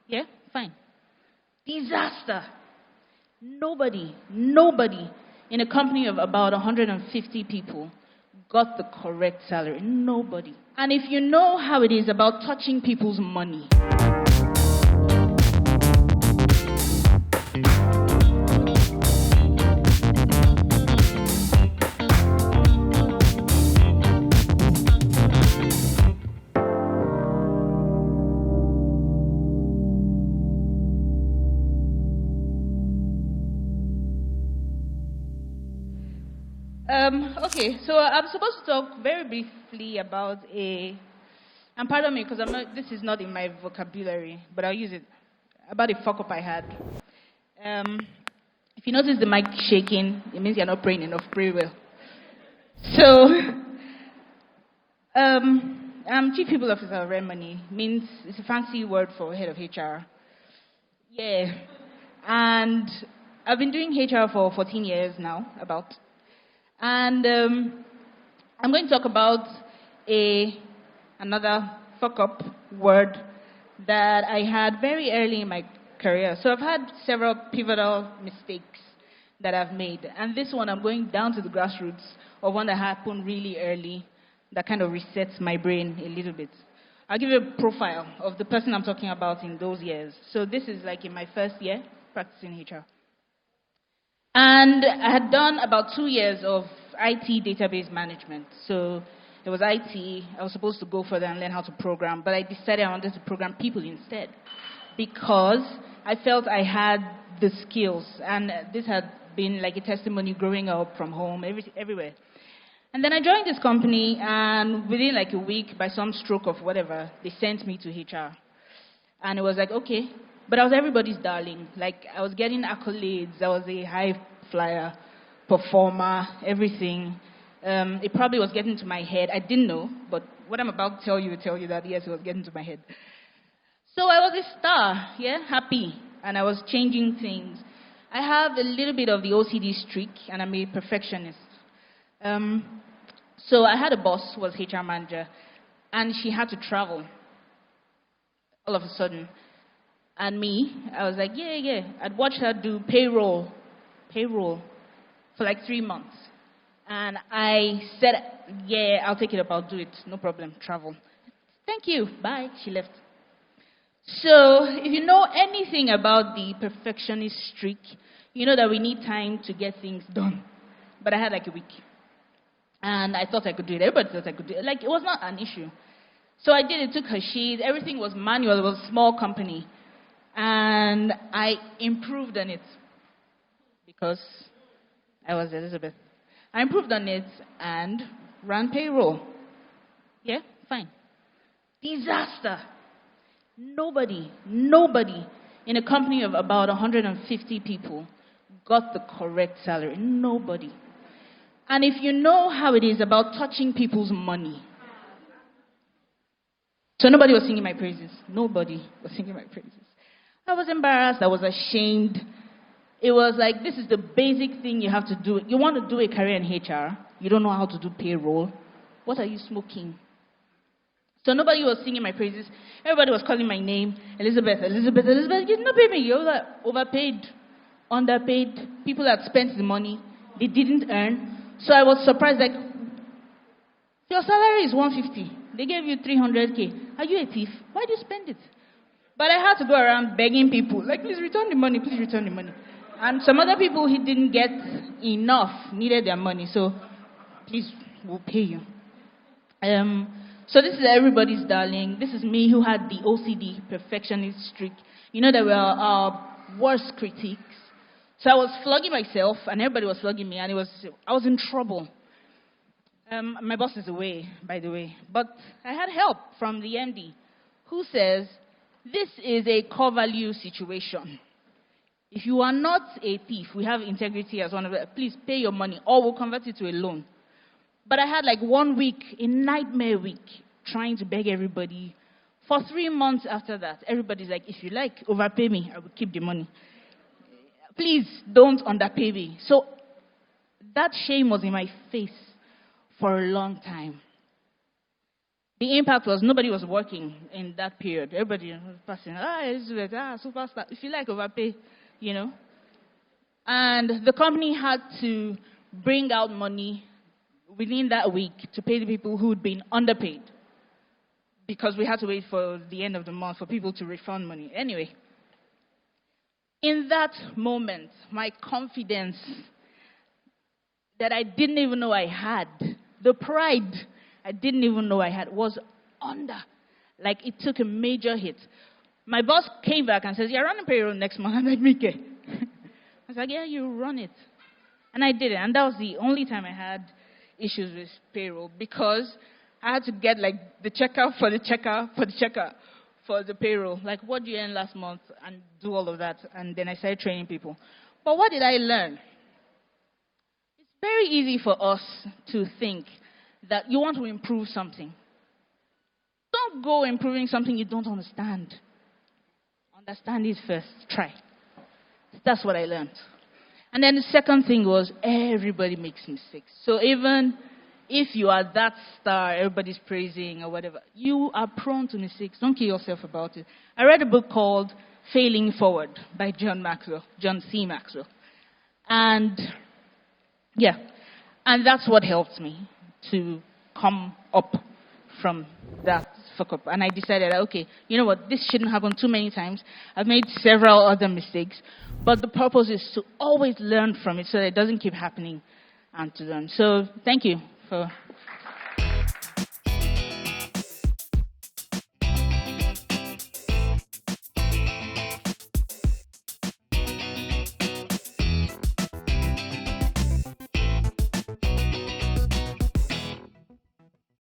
Yeah, fine. Disaster. Nobody in a company of about 150 people got the correct salary. Nobody. And if you know how it is about touching people's money, okay, so I'm supposed to talk very briefly about and pardon me because this is not in my vocabulary, but I'll use it, about a fuck up I had. If you notice the mic shaking, it means you're not praying enough, pray well. So, I'm Chief People Officer of Renmoney, means it's a fancy word for head of HR. Yeah, and I've been doing HR for 14 years now, about. And I'm going to talk about another fuck-up word that I had very early in my career. So I've had several pivotal mistakes that I've made. And this one, I'm going down to the grassroots of one that happened really early that kind of resets my brain a little bit. I'll give you a profile of the person I'm talking about in those years. So this is like in my first year practicing HR. And I had done about 2 years of IT database management. So it was IT. I was supposed to go further and learn how to program, but I decided I wanted to program people instead because I felt I had the skills. And this had been like a testimony growing up from home, everywhere. And then I joined this company, and within like a week, by some stroke of whatever, they sent me to HR. And it was like, okay. But I was everybody's darling. Like, I was getting accolades. I was a high flyer, performer, everything. It probably was getting to my head. I didn't know, but what I'm about to tell you will tell you that, yes, it was getting to my head. So I was a star, yeah, happy. And I was changing things. I have a little bit of the OCD streak, and I'm a perfectionist. So I had a boss who was HR manager, and she had to travel all of a sudden. And me, I was like, yeah. I'd watched her do payroll for like 3 months. And I said, yeah, I'll take it up, I'll do it, no problem, travel. Thank you, bye, she left. So if you know anything about the perfectionist streak, you know that we need time to get things done. But I had like a week. And I thought I could do it, everybody thought I could do it. Like, it was not an issue. So I did it, took her sheet, everything was manual, it was a small company. And I improved on it because I was Elizabeth. I improved on it and ran payroll. Yeah, fine. Disaster. Nobody in a company of about 150 people got the correct salary. Nobody. And if you know how it is about touching people's money. So nobody was singing my praises. Nobody was singing my praises. I was embarrassed. I was ashamed. It was like, this is the basic thing you have to do. You want to do a career in HR. You don't know how to do payroll. What are you smoking? So nobody was singing my praises. Everybody was calling my name. Elizabeth. You did not pay me. You were overpaid, underpaid. People had spent the money. They didn't earn. So I was surprised, like, your salary is 150. They gave you 300K. Are you a thief? Why do you spend it? But I had to go around begging people, like, please return the money, please return the money. And some other people who didn't get enough needed their money, so please, we'll pay you. So this is everybody's darling. This is me who had the OCD, perfectionist streak. You know that we are our worst critics. So I was flogging myself, and everybody was flogging me, and I was in trouble. My boss is away, by the way. But I had help from the MD, who says, this is a core value situation. If you are not a thief, we have integrity as one of them, please pay your money, or we'll convert it to a loan. But I had like 1 week, a nightmare week, trying to beg everybody. For 3 months after that, everybody's like, if you like, overpay me, I will keep the money. Please don't underpay me. So that shame was in my face for a long time. the impact was nobody was working in that period. Everybody was passing, Elizabeth, superstar. If you like, overpay, And the company had to bring out money within that week to pay the people who had been underpaid, because we had to wait for the end of the month for people to refund money. Anyway, in that moment, my confidence that I didn't even know I had, the pride I didn't even know I had, was under. Like, it took a major hit. My boss came back and says, "You're running payroll next month." I'm like, "Mike." I was like, "Yeah, you run it." And I did it. And that was the only time I had issues with payroll, because I had to get, like, the checker for the checker for the checker for the payroll. Like, what did you earn last month? And do all of that. And then I started training people. But what did I learn? It's very easy for us to think that you want to improve something. Don't go improving something you don't understand. Understand it first. Try. That's what I learned. And then the second thing was, everybody makes mistakes. So even if you are that star everybody's praising or whatever, you are prone to mistakes. Don't kill yourself about it. I read a book called Failing Forward by John C. Maxwell. And yeah, and that's what helped me to come up from that fuck up. And I decided, okay, you know what, this shouldn't happen too many times. I've made several other mistakes, but the purpose is to always learn from it so that it doesn't keep happening and to learn. So thank you for